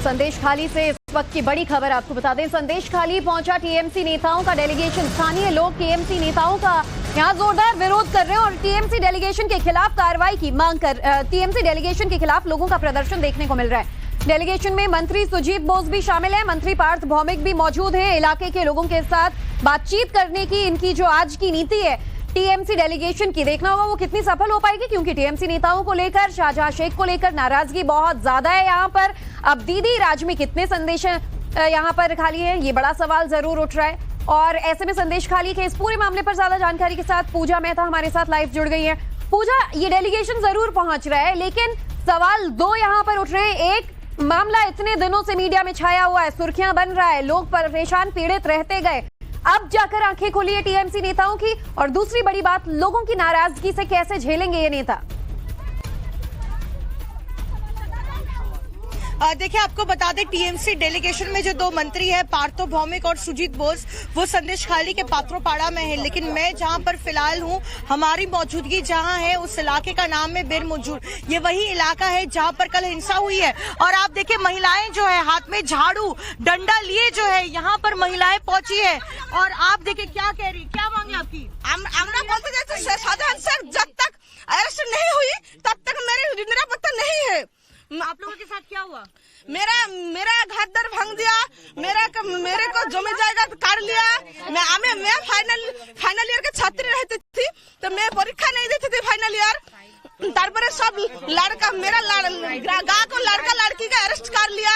संदेश खाली से इस वक्त की बड़ी खबर आपको बता दें। संदेश खाली पहुंचा टीएमसी नेताओं का डेलीगेशन। स्थानीय लोग टीएमसी नेताओं का यहां जोरदार विरोध कर रहे हैं और टीएमसी डेलीगेशन के खिलाफ कार्रवाई की मांग कर टीएमसी डेलीगेशन के खिलाफ लोगों का प्रदर्शन देखने को मिल रहा है। डेलीगेशन में मंत्री सुजीत बोस भी शामिल है, मंत्री पार्थ भौमिक भी मौजूद है। इलाके के लोगों के साथ बातचीत करने की इनकी जो आज की नीति है टीएमसी डेलीगेशन की, देखना होगा वो कितनी सफल हो पाएगी, क्योंकि टीएमसी नेताओं को लेकर, शाहजहां शेख को लेकर नाराजगी बहुत ज्यादा है यहाँ पर। अब दीदी राज में कितने संदेश यहाँ पर खाली है, ये बड़ा सवाल जरूर उठ रहा है। और ऐसे में संदेश खाली के इस पूरे मामले पर ज्यादा जानकारी के साथ पूजा मेहता हमारे साथ लाइव जुड़ गई है। पूजा, ये डेलीगेशन जरूर पहुंच रहा है, लेकिन सवाल दो यहाँ पर उठ रहे हैं। एक, मामला इतने दिनों से मीडिया में छाया हुआ है, सुर्खियां बन रहा है, लोग परेशान पीड़ित रहते गए, अब जाकर आंखें खोली है टीएमसी नेताओं की। और दूसरी बड़ी बात, लोगों की नाराजगी से कैसे झेलेंगे ये नेता। देखिए, आपको बता दें टीएमसी डेलीगेशन में जो दो मंत्री हैं पार्थ भौमिक और सुजीत बोस, वो संदेश खाली के पात्रोपाड़ा में है। लेकिन मैं जहां पर फिलहाल हूं, हमारी मौजूदगी जहां है उस इलाके का नाम है बेर मंजूर। ये वही इलाका है जहां पर कल हिंसा हुई है। और आप देखिए, महिलाएं जो है हाथ में झाड़ू डंडा लिए जो है यहाँ पर महिलाएं पहुंची है। और आप देखिए क्या कह रही, क्या मांगे आपकी। আমরা বলতে চাইছি শাহজাহান শেখ जब तक अरेस्ट नहीं हुई तब तक मेरी निरापत्ता नहीं है। आप लोगों के साथ क्या हुआ। मेरा घर दर भांग दिया, मेरे को जमी जाएगा काट लिया। मैं फाइनल ईयर के छात्री रहती थी, तो मैं परीक्षा नहीं देती थी फाइनल ईयर। तारपरे सब लड़का मेरा गाँव को लड़का लड़की का अरेस्ट कर लिया,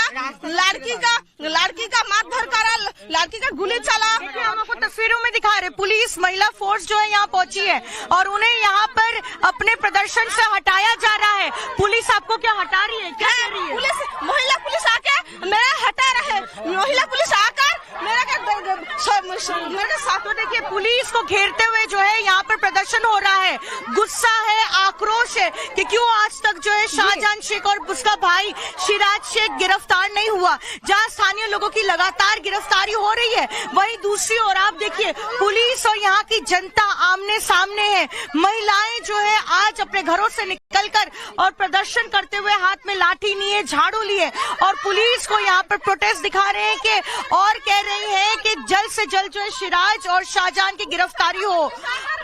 लड़की का मारधर करा, लड़की का गोली चला। हम आपको तस्वीरों में दिखा रहे, पुलिस महिला फोर्स जो है यहाँ पहुंची है और उन्हें यहाँ पर अपने प्रदर्शन से हटाया जा रहा है। पुलिस आपको क्या हटा रही है, क्या कह रही है। महिला पुलिस आके मेरा हटा रहे, महिला पुलिस आकर मेरे साथ देखिए, पुलिस को घेरते हुए जो है यहाँ पर प्रदर्शन हो रहा है। गुस्सा है, आक्रोश है कि क्यों आज तक जो है शाहजहां शेख और उसका भाई शिराज शेख गिरफ्तार नहीं हुआ। जहां स्थानीय लोगों की लगातार गिरफ्तारी हो रही है, वहीं दूसरी ओर आप देखिए पुलिस और यहाँ की जनता आमने सामने है। महिलाएं जो है आज अपने घरों से निकलकर और प्रदर्शन करते हुए हाथ में लाठी लिए, झाड़ू लिए और पुलिस को यहाँ पर प्रोटेस्ट दिखा रहे हैं कि और कह रही है कि जल्द से जल्द जो है शिराज और शाहजहां की गिरफ्तारी हो।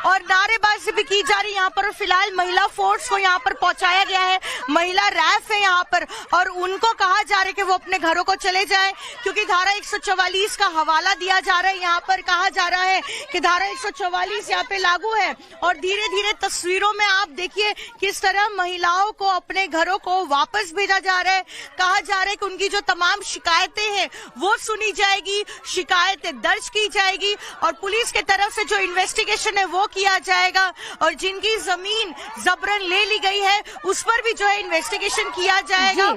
और नारेबाजी भी की जा रही है यहाँ पर। फिलहाल महिला फोर्स को यहाँ पर पहुंचाया गया है, महिला रैफ है यहाँ पर, और उनको कहा जा रहा है कि वो अपने घरों को चले जाएं, क्योंकि धारा 144 का हवाला दिया जा रहा है। यहाँ पर कहा जा रहा है कि धारा 144 यहाँ पे लागू है। और धीरे धीरे तस्वीरों में आप देखिए किस तरह महिलाओं को अपने घरों को वापस भेजा जा रहा है। कहा जा रहा है कि उनकी जो तमाम शिकायतें हैं वो सुनी जाएगी, शिकायतें दर्ज की जाएगी और पुलिस की तरफ से जो इन्वेस्टिगेशन है वो किया जाएगा। और जिनकी जमीन जबरन ले ली गई है उस पर भी जो है इन्वेस्टिगेशन किया जाएगा।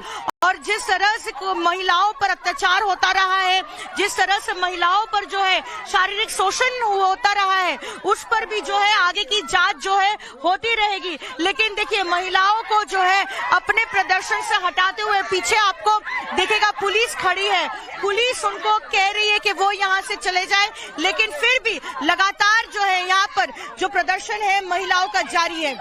और जिस तरह से महिलाओं पर अत्याचार होता रहा है, जिस तरह से महिलाओं पर जो है शारीरिक शोषण होता रहा है, उस पर भी जो है आगे की जांच जो है होती रहेगी। लेकिन देखिए, महिलाओं को जो है अपने प्रदर्शन से हटाते हुए पीछे आपको दिखेगा पुलिस खड़ी है। पुलिस उनको कह रही है कि वो यहाँ से चले जाए, लेकिन फिर भी लगातार जो है यहाँ पर जो प्रदर्शन है महिलाओं का जारी है।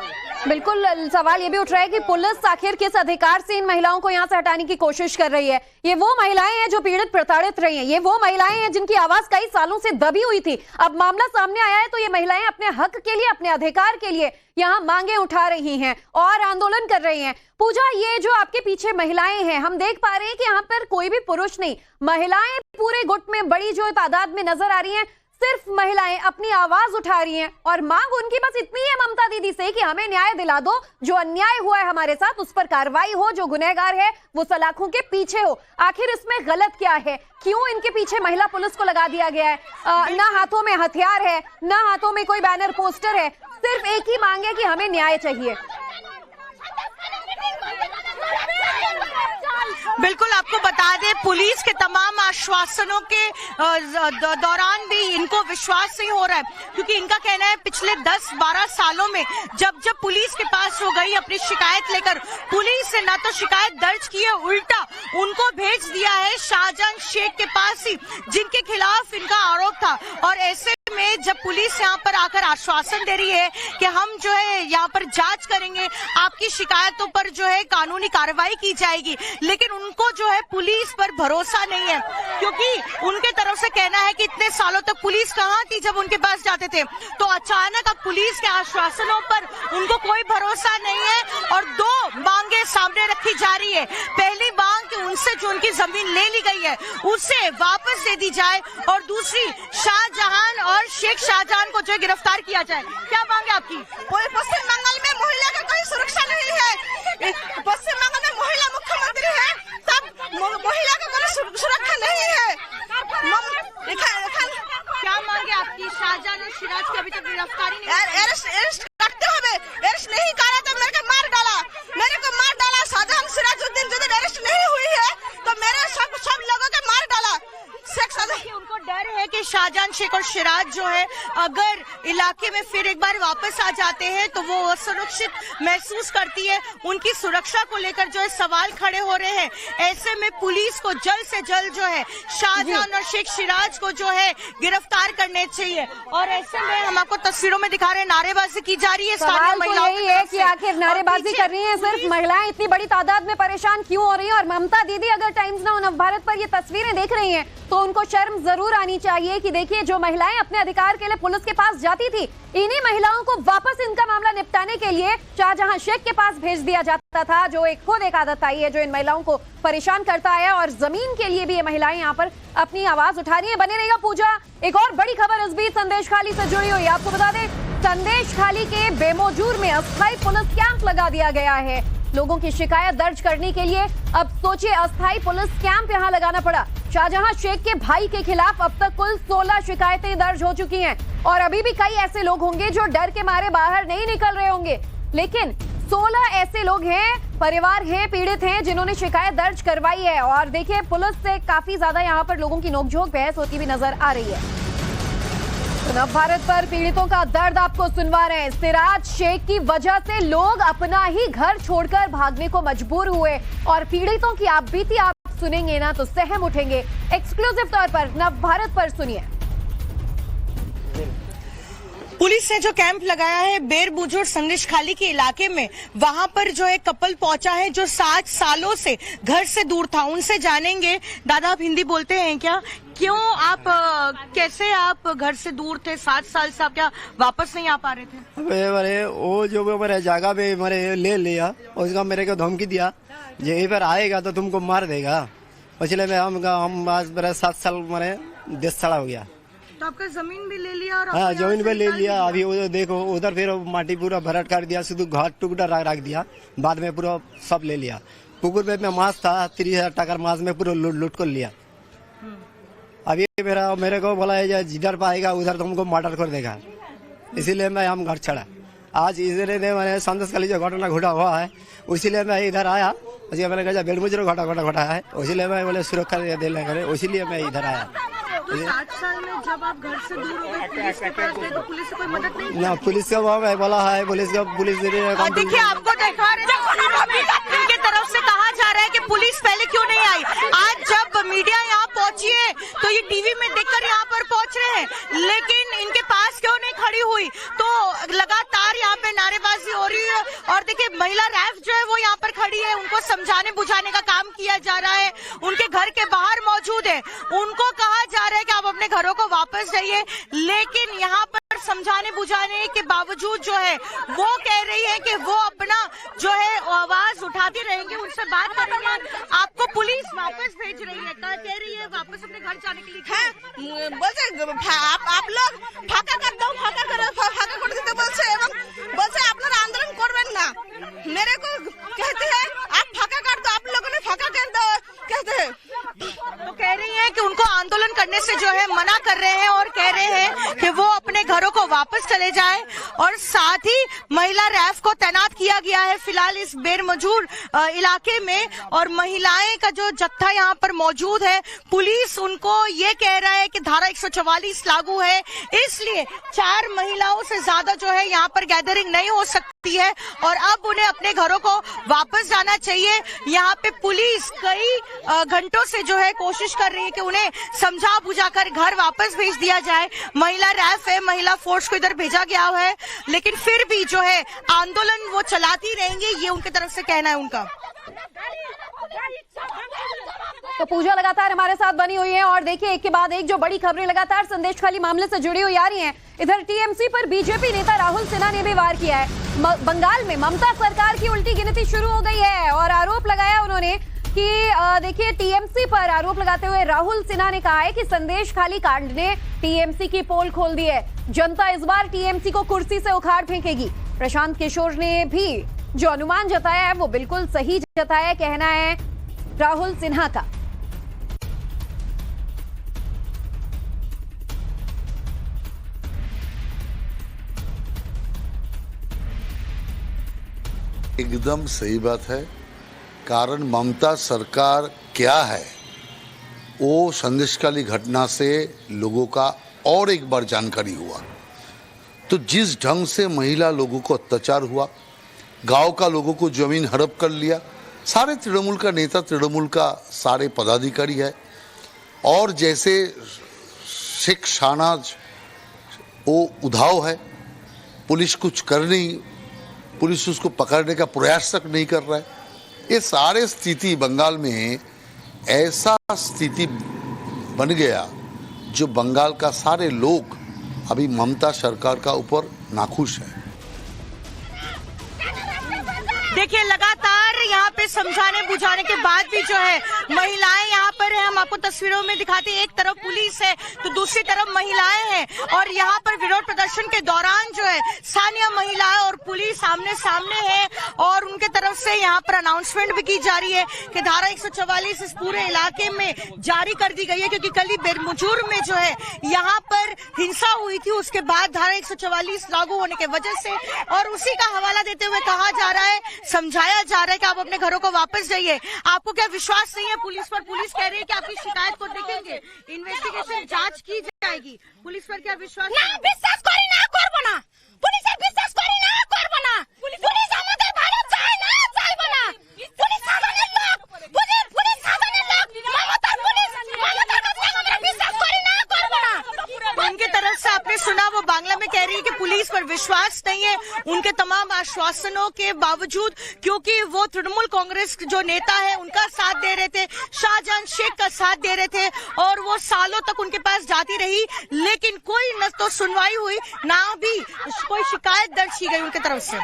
बिल्कुल, सवाल ये भी उठ रहा है कि पुलिस आखिर किस अधिकार से इन महिलाओं को यहाँ से हटाने की कोशिश कर रही है। ये वो महिलाएं हैं जो पीड़ित प्रताड़ित रही हैं, ये वो महिलाएं हैं जिनकी आवाज कई सालों से दबी हुई थी। अब मामला सामने आया है तो ये महिलाएं अपने हक के लिए, अपने अधिकार के लिए यहाँ मांगे उठा रही हैं और आंदोलन कर रही हैं। पूजा, ये जो आपके पीछे महिलाएं हैं, हम देख पा रहे हैं कि यहाँ पर कोई भी पुरुष नहीं, महिलाएं पूरे गुट में बड़ी जो तादाद में नजर आ रही हैं। सिर्फ महिलाएं अपनी आवाज उठा रही हैं और मांग उनकी बस इतनी है ममता दीदी से कि हमें न्याय दिला दो, जो अन्याय हुआ है हमारे साथ उस पर कार्रवाई हो, जो गुनहगार है वो सलाखों के पीछे हो। आखिर इसमें गलत क्या है, क्यों इनके पीछे महिला पुलिस को लगा दिया गया है। ना हाथों में हथियार है, ना हाथों में कोई बैनर पोस्टर है, सिर्फ एक ही मांग है कि हमें न्याय चाहिए। बिल्कुल, आपको बता दें पुलिस के तमाम आश्वासनों के दौरान भी इनको विश्वास नहीं हो रहा है, क्योंकि इनका कहना है पिछले 10-12 सालों में जब पुलिस के पास हो गई अपनी शिकायत लेकर, पुलिस ने ना तो शिकायत दर्ज की है, उल्टा उनको भेज दिया है शाहजहां शेख के पास ही, जिनके खिलाफ इनका आरोप था। और ऐसे में जब पुलिस यहाँ पर आकर आश्वासन दे रही है कि हम जो है यहाँ पर जांच करेंगे, आपकी शिकायतों पर जो है कानूनी कार्रवाई की जाएगी, लेकिन उनको जो है पुलिस पर भरोसा नहीं है, क्योंकि उनके तरफ से कहना है कि इतने सालों तक पुलिस कहाँ थी जब उनके पास जाते थे। तो अचानक अब पुलिस के आश्वासनों पर उनको कोई भरोसा नहीं है और दो मांगे सामने रखी जा रही है। पहली मांग कि उनसे जो उनकी जमीन ले ली गई है उसे वापस दे दी जाए और दूसरी शाहजहां और शेख शाहजहां को जो गिरफ्तार किया जाए। क्या मांगे आपकी? पश्चिम बंगाल में महिला का कोई सुरक्षा नहीं है। पश्चिम बंगाल में महिला मुख्यमंत्री है, तब महिला का कोई सुरक्षा नहीं है। क्या मांगे आपकी? शाहजहां और सिराज की अभी तक गिरफ्तारी नहीं। अरेस्ट करते हुए अरेस्ट नहीं करा तो मेरे को मार डाला। शाहजहां सिराजुद्दीन जो दिन अरेस्ट नहीं हुई है तो मेरे सब लोगों को मार डाला। उनको डर है कि शाहजहां शेख और सिराज जो है अगर इलाके में फिर एक बार वापस आ जाते हैं तो वो असुरक्षित महसूस करती है। उनकी सुरक्षा को लेकर जो है सवाल खड़े हो रहे हैं। ऐसे में पुलिस को जल्द से जल्द जो है शाहजहां और शेख सिराज को जो है गिरफ्तार करने चाहिए। और ऐसे में हम आपको तस्वीरों में दिखा रहे हैं, नारेबाजी की जा रही है। सवाल तो यही है कि आखिर नारेबाजी कर रही है सिर्फ महिलाएं इतनी बड़ी तादाद में परेशान क्यों हो रही हैं? और ममता दीदी अगर टाइम्स नाउ नवभारत पर ये तस्वीरें देख रही हैं तो उनको शर्म जरूर आनी चाहिए कि देखिए जो महिलाएं अपने अधिकार के लिए पुलिस के पास जाती थी, इन्हीं महिलाओं को वापस इनका मामला निपटाने के लिए शाहजहां शेख के पास भेज दिया जाता था, जो खुद एक आदत आई है जो इन महिलाओं को परेशान करता है। और जमीन के लिए भी ये महिलाएं यहाँ पर अपनी आवाज उठा रही है। बने रहेगा पूजा। एक और बड़ी खबर इस बीच संदेशखाली से जुड़ी हुई। आपको बता दें, संदेशखाली के बेमौजूर में अस्थायी पुलिस कैंप लगा दिया गया है। लोगों की शिकायत दर्ज करने के लिए अब सोचिए अस्थायी पुलिस कैंप यहां लगाना पड़ा। शाहजहां शेख के भाई के खिलाफ अब तक कुल 16 शिकायतें दर्ज हो चुकी हैं और अभी भी कई ऐसे लोग होंगे जो डर के मारे बाहर नहीं निकल रहे होंगे। लेकिन 16 ऐसे लोग हैं, परिवार हैं, पीड़ित हैं जिन्होंने शिकायत दर्ज करवाई है। और देखिए पुलिस से काफी ज्यादा यहाँ पर लोगों की नोकझोंक बहस होती भी नजर आ रही है। नवभारत पर पीड़ितों का दर्द आपको सुनवा रहे हैं। सिराज शेख की वजह से लोग अपना ही घर छोड़कर भागने को मजबूर हुए और पीड़ितों की आप बीती आप सुनेंगे ना तो सहम उठेंगे। एक्सक्लूसिव तौर पर नवभारत पर सुनिए। पुलिस ने जो कैंप लगाया है बेर बुजुर्ग संदेशखाली के इलाके में, वहां पर जो है कपल पहुंचा है जो 60 सालों से घर से दूर था। उनसे जानेंगे। दादा आप हिंदी बोलते हैं क्या? क्यों आप कैसे आप घर से दूर थे 60 साल से, आप क्या वापस नहीं आ पा रहे थे? अरे वो जो मेरे जगह पे मेरे ले लिया, उसका मेरे को धमकी दिया यहीं पर आएगा तो तुमको मार देगा। इसलिए मैं हम आज मेरा 7 साल मेरे 10 साल हो गया। तो आपका जमीन भी ले लिया? और हाँ जमीन भी ले लिया। अभी उधर देखो, उधर फिर माटी पूरा भरट कर दिया, शुद्ध घर टुकड़ा रख दिया, बाद में पूरा सब ले लिया। पुकुर पे में मांस था, 30,000 टका मांस में पूरा लूट कर लिया। अभी मेरे को बोला है जिधर पाएगा उधर तुमको मर्डर कर देगा, इसीलिए मैं हम घर चढ़ा। आज इधर मैंने संदेशखाली जो घटना घटा हुआ है इसीलिए मैं इधर आया। मैंने कहा बेलमुजर घटा है, इसीलिए मैं बोले सुरक्षा देने करे, इसीलिए मैं इधर आया। 60 साल में जब आप घर से दूर हो गए पुलिस के पास गए तो पुलिस से कोई मदद नहीं? ना पुलिस का बोला है, पुलिस देखिए आपको दिखा रहे हैं इनके तरफ से कहा जा रहा है कि पुलिस पहले क्यों नहीं आई। आज जब मीडिया यहाँ पहुंची है तो ये टीवी में देखकर यहाँ पर पहुंच रहे हैं, लेकिन इनके पास क्यों नहीं खड़ी हुई? तो लगातार यहाँ पे नारेबाजी हो रही है। और देखिए महिला रैफ जो है वो यहाँ पर खड़ी है, उनको समझाने बुझाने का काम किया जा रहा है। उनके घर के बाहर मौजूद है, उनको कहा जा रहा है कि आप अपने घरों को वापस जाइए, लेकिन यहाँ पर समझाने बुझाने के बावजूद जो है वो कह रही है कि वो अपना जो है आवाज उठाती रहेंगे, उनसे बात करेंगे। आपको पुलिस वापस भेज रही है, कह रही है वापस अपने घर जाने के लिए। बोलते आप लोग फाঁকা कर दो, फाঁকা कर देते बोलছে এবং বলছে আপনারা আন্দোলন করবেন না। मेरे को कहते हैं आप फाঁকা कर दो, आप लोगों ने फाঁका कर दो कहते हैं। तो कह रही है कि उनको आंदोलन करने से जो है मना कर रहे हैं और कह रहे हैं कि वो अपने घरों को वापस चले जाएं। और साथ ही महिला रैफ को तैनात किया गया है फिलहाल इस बेरमजूर इलाके में, और महिलाएं का जो जत्था यहाँ पर मौजूद है, पुलिस उनको ये कह रहा है कि धारा 144 लागू है, इसलिए 4 महिलाओं से ज्यादा जो है यहाँ पर गैदरिंग नहीं हो सकती है और अब उन्हें अपने घरों को वापस जाना चाहिए। यहाँ पे पुलिस कई घंटों से जो है कोशिश कर रही है कि उन्हें समझा समझा बुझाकर घर वापस भेज दिया जाए। महिला रैफ है, महिला फोर्स को इधर भेजा गया है, लेकिन फिर भी जो है आंदोलन वो चलाती रहेंगे, ये उनकी तरफ से कहना है उनका। तो पूजा लगातार हमारे साथ बनी हुई है और देखिए एक के बाद एक जो बड़ी खबरें लगातार संदेशखाली मामले से जुड़ी हुई आ रही हैं। इधर टीएमसी पर बीजेपी नेता राहुल सिन्हा ने भी वार किया है। बंगाल में ममता सरकार की उल्टी गिनती शुरू हो गई है और आरोप लगाया उन्होंने कि देखिए टीएमसी पर आरोप लगाते हुए राहुल सिन्हा ने कहा है कि संदेशखाली कांड ने टीएमसी की पोल खोल दी है। जनता इस बार टीएमसी को कुर्सी से उखाड़ फेंकेगी। प्रशांत किशोर ने भी जो अनुमान जताया है वो बिल्कुल सही जताया, कहना है राहुल सिन्हा का। एकदम सही बात है, कारण ममता सरकार क्या है वो संदेशखाली घटना से लोगों का और एक बार जानकारी हुआ। तो जिस ढंग से महिला लोगों को अत्याचार हुआ, गांव का लोगों को जमीन हड़प कर लिया, सारे तृणमूल का नेता, तृणमूल का सारे पदाधिकारी है, और जैसे शेख शाहनाज वो उधाव है, पुलिस कुछ कर नहीं, पुलिस उसको पकड़ने का प्रयास तक नहीं कर रहा है। ये सारे स्थिति बंगाल में ऐसा स्थिति बन गया जो बंगाल का सारे लोग अभी ममता सरकार का ऊपर नाखुश है। देखिए लगातार यहाँ पे समझाने बुझाने के बाद भी जो है महिलाएं यहाँ पर है, हम आपको तस्वीरों में दिखाते हैं। एक तरफ पुलिस है तो दूसरी तरफ महिलाएं हैं, और यहाँ पर विरोध प्रदर्शन के दौरान जो है स्थानीय महिलाएं और पुलिस आमने सामने है, और उनके तरफ से यहाँ पर अनाउंसमेंट भी की जा रही है कि धारा 144 इस पूरे इलाके में जारी कर दी गई है, क्योंकि कल ही बेरमुजूर में जो है यहाँ पर हिंसा हुई थी, उसके बाद धारा 144 लागू होने की वजह से, और उसी का हवाला देते हुए कहा जा रहा है, समझाया जा रहा है कि आप अपने घरों को वापस जाइए। आपको क्या विश्वास नहीं है पुलिस पर? पुलिस कह रही है कि आपकी शिकायत को देखेंगे, इन्वेस्टिगेशन जांच की जाएगी। पुलिस पर क्या विश्वास? না বিশ্বাস করি না, করব না। পুলিশে বিশ্বাস করি না, করব না। পুলিশ আমাদের ভারত চায় না, চাইব না। পুলিশ সাধারণ লোক, পুলিশ সাধারণ লোক, মমতার পুলিশ, মমতার কাছে আমরা বিশ্বাস করি না, করব না। उनके तरफ से आपने सुना, वो बांग्ला में कह रही है कि पुलिस पर विश्वास नहीं है उनके तमाम आश्वासनों के बावजूद, क्योंकि वो तृणमूल कांग्रेस जो नेता है उनका साथ दे रहे थे, शाहजहां शेख का साथ दे रहे थे, और वो सालों तक उनके पास जाती रही, लेकिन कोई न तो सुनवाई हुई, ना भी कोई शिकायत दर्ज की गई उनकी तरफ से।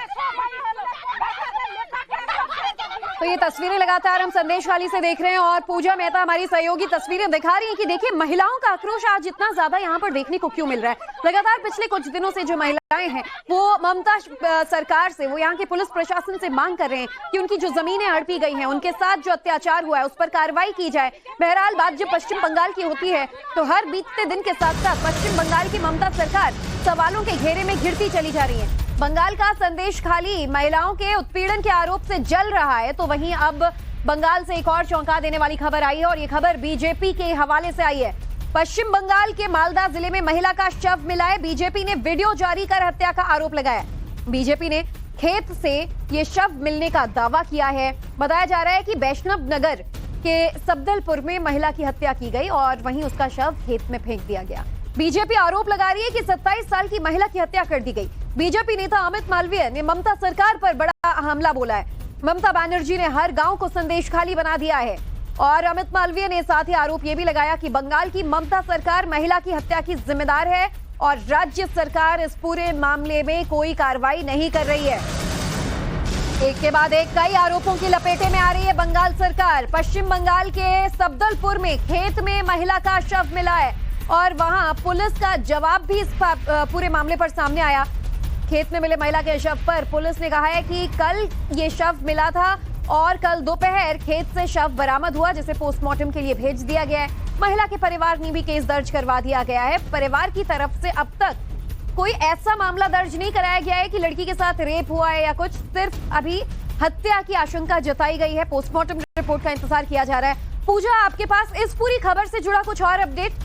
तो ये तस्वीरें लगातार हम संदेशखाली से देख रहे हैं और पूजा मेहता हमारी सहयोगी तस्वीरें दिखा रही हैं कि देखिए महिलाओं का आक्रोश आज इतना ज्यादा यहाँ पर देखने को क्यों मिल रहा है। लगातार पिछले कुछ दिनों से जो महिलाएं हैं वो ममता सरकार से, वो यहाँ के पुलिस प्रशासन से मांग कर रहे हैं कि उनकी जो जमीनें हड़पी गई हैं, उनके साथ जो अत्याचार हुआ है उस पर कार्रवाई की जाए। बहरहाल बात जब पश्चिम बंगाल की होती है तो हर बीतते दिन के साथ साथ पश्चिम बंगाल की ममता सरकार सवालों के घेरे में घिरती चली जा रही है। बंगाल का संदेशखाली महिलाओं के उत्पीड़न के आरोप से जल रहा है, तो वहीं अब बंगाल से एक और चौंका देने वाली खबर आई है, और ये खबर बीजेपी के हवाले से आई है। पश्चिम बंगाल के मालदा जिले में महिला का शव मिला है। बीजेपी ने वीडियो जारी कर हत्या का आरोप लगाया। बीजेपी ने खेत से ये शव मिलने का दावा किया है। बताया जा रहा है कि वैष्णव नगर के सबदलपुर में महिला की हत्या की गई और वहीं उसका शव खेत में फेंक दिया गया। बीजेपी आरोप लगा रही है कि 27 साल की महिला की हत्या कर दी गई। बीजेपी नेता अमित मालवीय ने ममता सरकार पर बड़ा हमला बोला है। ममता बनर्जी ने हर गांव को संदेशखाली बना दिया है, और अमित मालवीय ने साथ ही आरोप यह भी लगाया कि बंगाल की ममता सरकार महिला की हत्या की जिम्मेदार है और राज्य सरकार इस पूरे मामले में कोई कार्रवाई नहीं कर रही है। एक के बाद एक कई आरोपों की लपेटे में आ रही है बंगाल सरकार। पश्चिम बंगाल के सबदलपुर में खेत में महिला का शव मिला है और वहां पुलिस का जवाब भी इस पूरे मामले पर सामने आया। खेत में मिले महिला के शव पर पुलिस ने कहा है कि कल ये शव मिला था और कल दोपहर खेत से शव बरामद हुआ, जिसे पोस्टमार्टम के लिए भेज दिया गया है। महिला के परिवार ने भी केस दर्ज करवा दिया गया है। परिवार की तरफ से अब तक कोई ऐसा मामला दर्ज नहीं कराया गया है कि लड़की के साथ रेप हुआ है या कुछ, सिर्फ अभी हत्या की आशंका जताई गई है। पोस्टमार्टम रिपोर्ट का इंतजार किया जा रहा है। पूजा, आपके पास इस पूरी खबर से जुड़ा कुछ और अपडेट?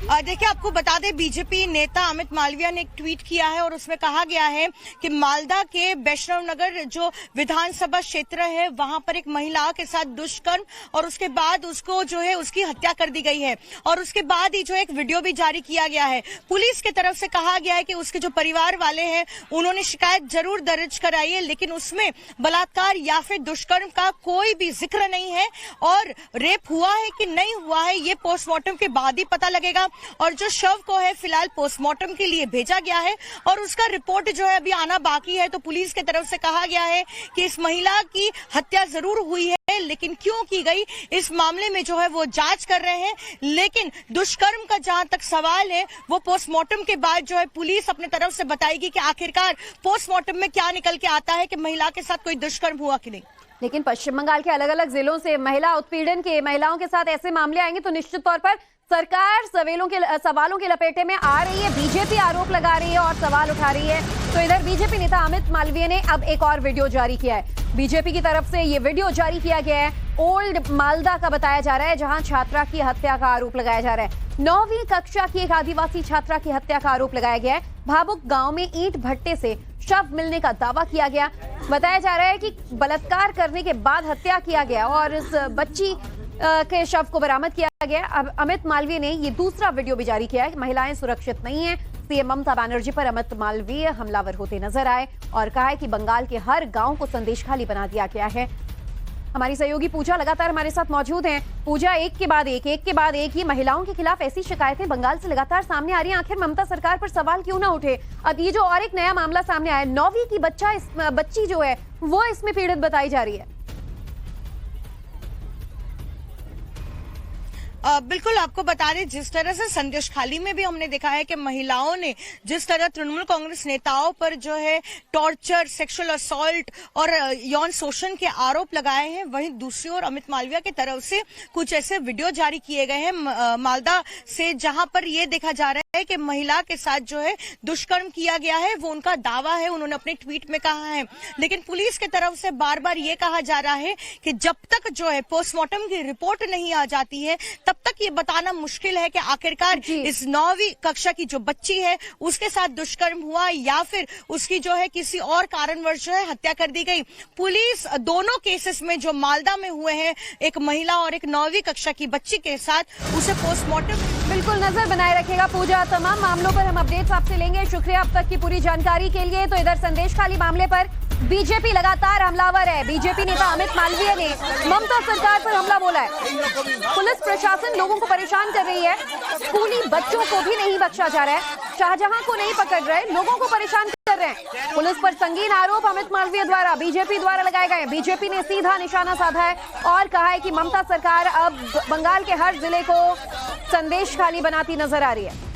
देखिए, आपको बता दें, बीजेपी नेता अमित मालविया ने एक ट्वीट किया है और उसमें कहा गया है कि मालदा के वैष्णव नगर जो विधानसभा क्षेत्र है वहां पर एक महिला के साथ दुष्कर्म और उसके बाद उसको जो है उसकी हत्या कर दी गई है और उसके बाद ही जो एक वीडियो भी जारी किया गया है। पुलिस की तरफ से कहा गया है कि उसके जो परिवार वाले हैं उन्होंने शिकायत जरूर दर्ज कराई है, लेकिन उसमें बलात्कार या फिर दुष्कर्म का कोई भी जिक्र नहीं है और रेप हुआ है कि नहीं हुआ है ये पोस्टमार्टम के बाद ही पता लगेगा। और जो शव को है फिलहाल पोस्टमार्टम के लिए भेजा गया है और उसका रिपोर्ट जो है अभी आना बाकी है। तो पुलिस की तरफ से कहा गया है कि इस महिला की हत्या जरूर हुई है, लेकिन क्यों की गई इस मामले में जो है वो जांच कर रहे हैं। लेकिन दुष्कर्म का जहां तक सवाल है वो पोस्टमार्टम के बाद जो है पुलिस अपने तरफ से बताएगी कि आखिरकार पोस्टमार्टम में क्या निकल के आता है कि महिला के साथ कोई दुष्कर्म हुआ कि नहीं। लेकिन पश्चिम बंगाल के अलग अलग जिलों से महिला उत्पीड़न के महिलाओं के साथ ऐसे मामले आएंगे तो निश्चित तौर पर सरकार सवालों के लपेटे में आ रही है। बीजेपी आरोप लगा रही है और सवाल उठा रही है। तो इधर बीजेपी नेता अमित मालवीय ने अब एक और वीडियो जारी किया है। बीजेपी की तरफ से ये वीडियो जारी किया गया है ओल्ड मालदा का बताया जा रहा है, जहां छात्रा की हत्या का आरोप लगाया जा रहा है। 9वीं कक्षा की एक आदिवासी छात्रा की हत्या का आरोप लगाया गया है। भाबुक गांव में ईंट भट्टे से शव मिलने का दावा किया गया। बताया जा रहा है कि बलात्कार करने के बाद हत्या किया गया और इस बच्ची के शव को बरामद किया गया। अब अमित मालवीय ने ये दूसरा वीडियो भी जारी किया है। महिलाएं सुरक्षित नहीं हैं। सीएम ममता बनर्जी पर अमित मालवीय हमलावर होते नजर आए और कहा है कि बंगाल के हर गांव को संदेशखाली बना दिया गया है। हमारी सहयोगी पूजा लगातार हमारे साथ मौजूद हैं। पूजा, एक के बाद एक ही महिलाओं के खिलाफ ऐसी शिकायतें बंगाल से लगातार सामने आ रही हैं। आखिर ममता सरकार पर सवाल क्यों ना उठे? अब ये जो और एक नया मामला सामने आया, 9वीं की बच्ची जो है वो इसमें पीड़ित बताई जा रही है। बिल्कुल, आपको बता दें, जिस तरह से संदेशखाली में भी हमने देखा है कि महिलाओं ने जिस तरह तृणमूल कांग्रेस नेताओं पर जो है टॉर्चर, सेक्सुअल असॉल्ट और यौन शोषण के आरोप लगाए हैं, वहीं दूसरी ओर अमित मालवीय की तरफ से कुछ ऐसे वीडियो जारी किए गए हैं मालदा से, जहां पर यह देखा जा रहा है कि महिला के साथ जो है दुष्कर्म किया गया है। वो उनका दावा है, उन्होंने अपने ट्वीट में कहा है। लेकिन पुलिस की तरफ से बार बार ये कहा जा रहा है कि जब तक जो है पोस्टमार्टम की रिपोर्ट नहीं आ जाती है तब तक ये बताना मुश्किल है कि आखिरकार इस 9वीं कक्षा की जो बच्ची है उसके साथ दुष्कर्म हुआ या फिर उसकी जो है किसी और कारणवश जो है हत्या कर दी गई। पुलिस दोनों केसेस में जो मालदा में हुए हैं, एक महिला और एक 9वीं कक्षा की बच्ची के साथ, उसे पोस्टमार्टम बिल्कुल नजर बनाए रखेगा। पूजा, तमाम मामलों पर हम अपडेट्स आपसे लेंगे। शुक्रिया अब तक की पूरी जानकारी के लिए। तो इधर संदेशखाली मामले पर बीजेपी लगातार हमलावर है। बीजेपी नेता अमित मालवीय ने ममता सरकार पर हमला बोला है। पुलिस प्रशासन लोगों को परेशान कर रही है। स्कूली बच्चों को भी नहीं बख्शा जा रहा है। शाहजहां को नहीं पकड़ रहे, लोगों को परेशान कर रहे हैं। पुलिस पर संगीन आरोप अमित मालवीय द्वारा बीजेपी द्वारा लगाए गए। बीजेपी ने सीधा निशाना साधा है और कहा है कि ममता सरकार अब बंगाल के हर जिले को संदेशखाली बनाती नजर आ रही है।